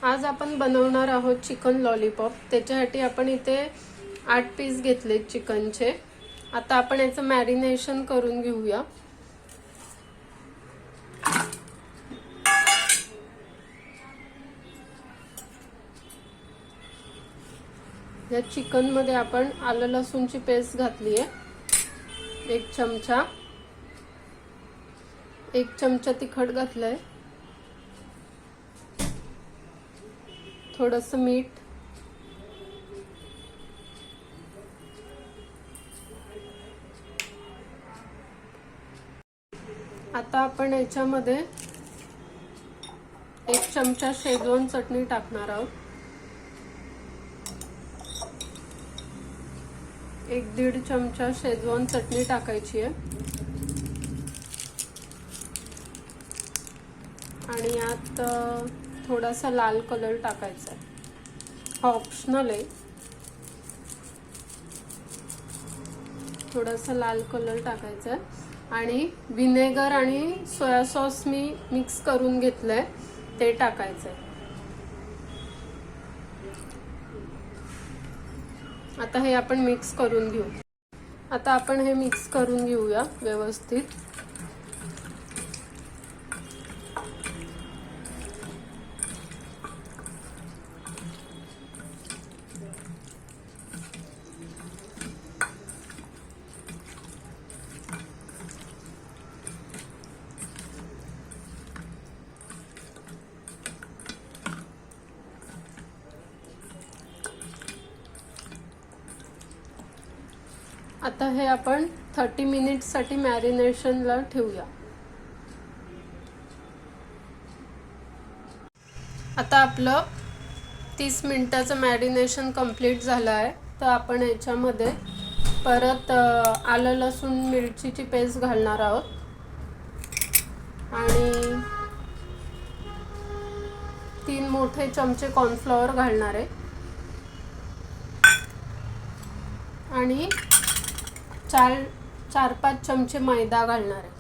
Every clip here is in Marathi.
आज आपण बनवणार आहोत चिकन लॉलीपॉप। त्याच्यासाठी आपण इथे 8 पीस घेतले चिकनचे। आता आपण याचं मॅरिनेशन करून घेऊया। या चिकन मध्ये आपण आलं लसूणची पेस्ट घातली आहे, 1 चमचा, 1 चमचा तिखट घातलंय, थोडंसं मीठ, आता आपण याच्यामध्ये 1 चमचा शेजवान चटणी टाकणार आहोत, 1-1.5 चमचा शेजवान चटणी टाकायची आहे आणि यात थोडासा लाल कलर टाकायचा आहे, हा ऑप्शनल आहे। थोडासा लाल कलर टाकायचा आहे आणि विनेगर आणि सोया सॉस मी मिक्स करून घेतलंय, ते टाकायचं आहे। आता हे आपण मिक्स करून घेऊ। आता आपण हे मिक्स करून घेऊया व्यवस्थित। आता हे आपण 30 मिनिट्स साठी मॅरिनेशनला ठेवूया। आता आपलं 30 मिनिटाचं मॅरिनेशन कंप्लीट झालं आहे। तर आपण याच्यामध्ये परत आलं लसूण मिरचीची पेस्ट घालणार आहोत आणि 3 मोठे चमचे कॉर्नफ्लॉवर घालणार आहे आणि 4-5 चमचे मैदा घालणार आहे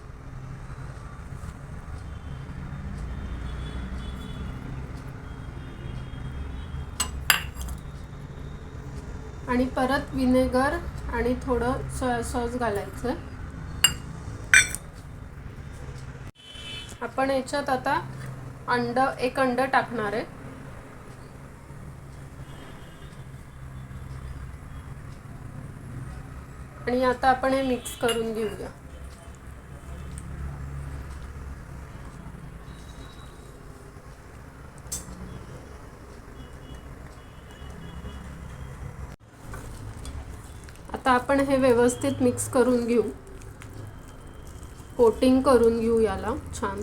आणि परत विनेगर आणि थोडं सोया सॉस घालायचं। आपण याच्यात आता एक अंड टाकणार आहे आणि आता आपण हे मिक्स करून घेऊया। आता आपण हे व्यवस्थित मिक्स करून घेऊ, कोटिंग करून घेऊ याला छान।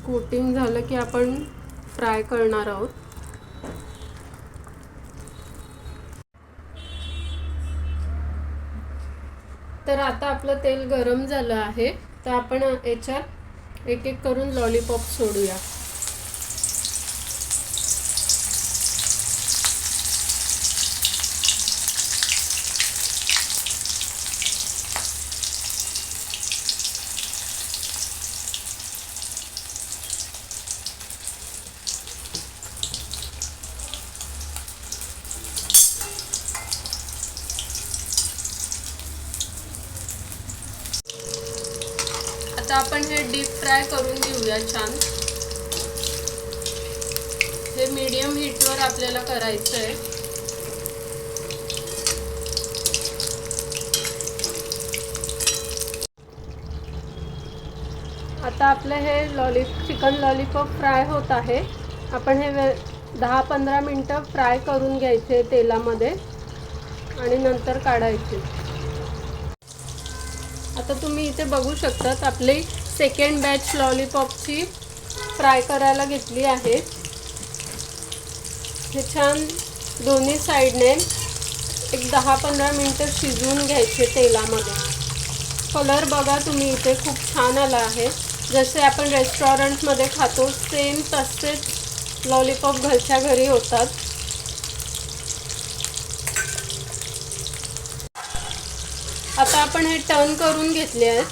कोटिंग झालं की आपण फ्राय करणार आहोत। तर आता आपलं तेल गरम झालं आहे, तर आपण याच्यात एक करून लॉलीपॉप सोडूया। आता आपण हे डीप फ्राय करून घेऊया छान। हे मीडियम हीटवर आपल्याला करायचं आहे। आता आपलं हे चिकन लॉलीपॉप फ्राय होत आहे। आपण हे 10-15 मिनिटं फ्राय करून घ्यायचे तेलामध्ये आणि नंतर काढायचे। आता तुम्ही इथे बघू शकतात आपली सेकंड बॅच लॉलीपॉपची फ्राय करायला घेतली आहे। हे छान दोन्ही साइडने एक 10-15 मिनिटं शिजवून घ्यायचे तेलामध्ये। कलर बघा तुम्ही इथे खूप छान आला आहे, जसे आपण रेस्टॉरंटमध्ये खातो सेम तसेच लॉलीपॉप घरच्या घरी होतात। आता आपण हे टर्न करून घेतले आहेत।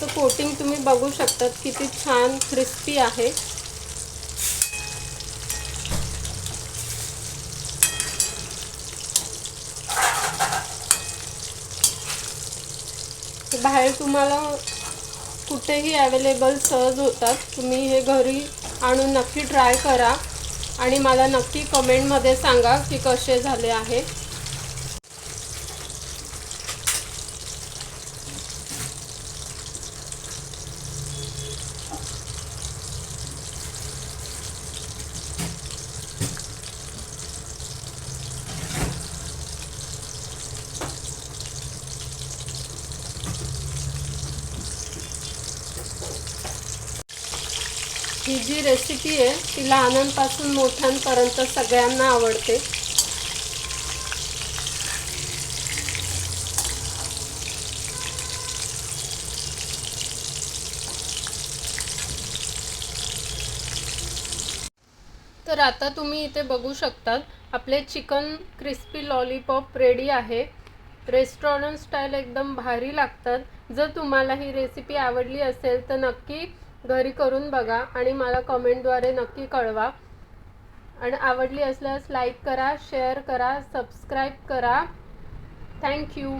याचं कोटिंग तुम्ही बघू शकतात किती छान क्रिस्पी आहे. बाहेर तुम्हाला कुठेही अवेलेबल सहज होतात. तुम्ही हे घरी आणून नक्की ट्राय करा आणि मला नक्की कमेंटमध्ये सांगा की कसे झाले आहे. ही जी रेसिपी आहे ती लहानांपासून मोठ्यांपर्यंत सगळ्यांना आवडते. तर आता तुम्ही इथे बघू शकतात आपले चिकन क्रिस्पी लॉलीपॉप रेडी आहे. रेस्टॉरंट स्टाईल एकदम भारी लागतात. जर तुम्हाला ही रेसिपी आवडली असेल तर नक्की घरी करून बघा आणि मला कमेंटद्वारे नक्की कळवा. आणि आवडली असल्यास लाईक करा, शेअर करा, सबस्क्राईब करा. थँक्यू.